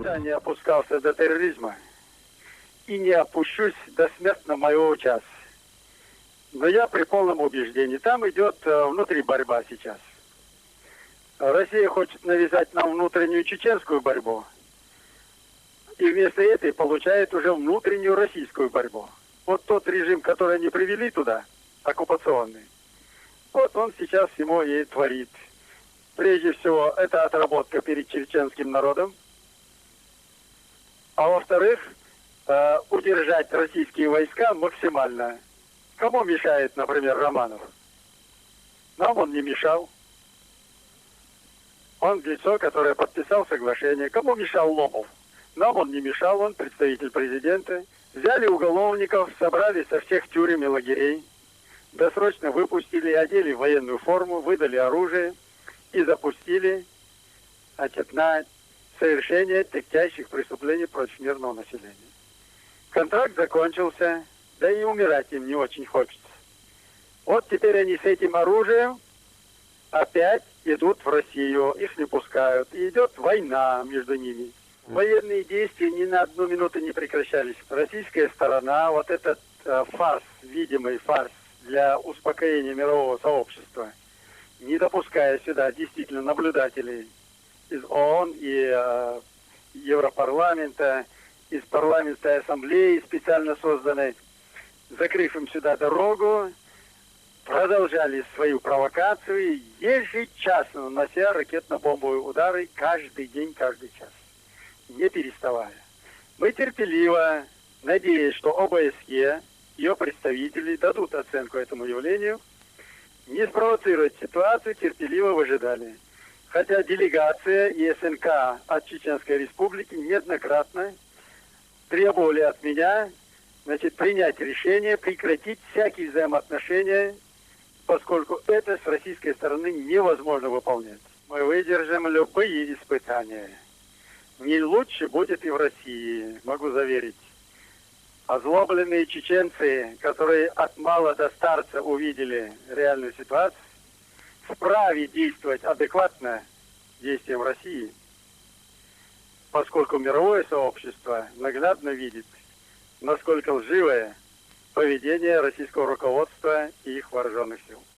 никогда не опускался до терроризма и не опущусь до смертного моего часа. Но я при полном убеждении, там идет внутри борьба сейчас. Россия хочет навязать нам внутреннюю чеченскую борьбу, и вместо этой получает уже внутреннюю российскую борьбу. Вот тот режим, который они привели туда, оккупационный, вот он сейчас ему и творит. Прежде всего, это отработка перед чеченским народом. А во-вторых, удержать российские войска максимально. Кому мешает, например, Романов? Нам он не мешал. Он лицо, которое подписал соглашение. Кому мешал Лобов? Нам он не мешал, он представитель президента. Взяли уголовников, собрали со всех тюрем и лагерей. Досрочно выпустили, одели в военную форму, выдали оружие и запустили, на совершение тягчайших преступлений против мирного населения. Контракт закончился, да и умирать им не очень хочется. Вот теперь они с этим оружием опять идут в Россию, их не пускают. И идет война между ними. Военные действия ни на одну минуту не прекращались. Российская сторона, вот этот фарс, видимый фарс для успокоения мирового сообщества, не допуская сюда действительно наблюдателей из ООН и Европарламента, из парламентской ассамблеи специально созданной, закрыв им сюда дорогу, продолжали свою провокацию, ежечасно нанося ракетно-бомбовые удары каждый день, каждый час, не переставая. Мы терпеливо, надеясь, что ОБСЕ, ее представители дадут оценку этому явлению, не спровоцировать ситуацию, терпеливо выжидали. Хотя делегация и СНК от Чеченской Республики неоднократно требовали от меня, принять решение, прекратить всякие взаимоотношения, поскольку это с российской стороны невозможно выполнять. Мы выдержим любые испытания. Не лучше будет и в России, могу заверить. Озлобленные чеченцы, которые от мала до старца увидели реальную ситуацию, вправе действовать адекватно действиям России, поскольку мировое сообщество наглядно видит, насколько лживое поведение российского руководства и их вооруженных сил.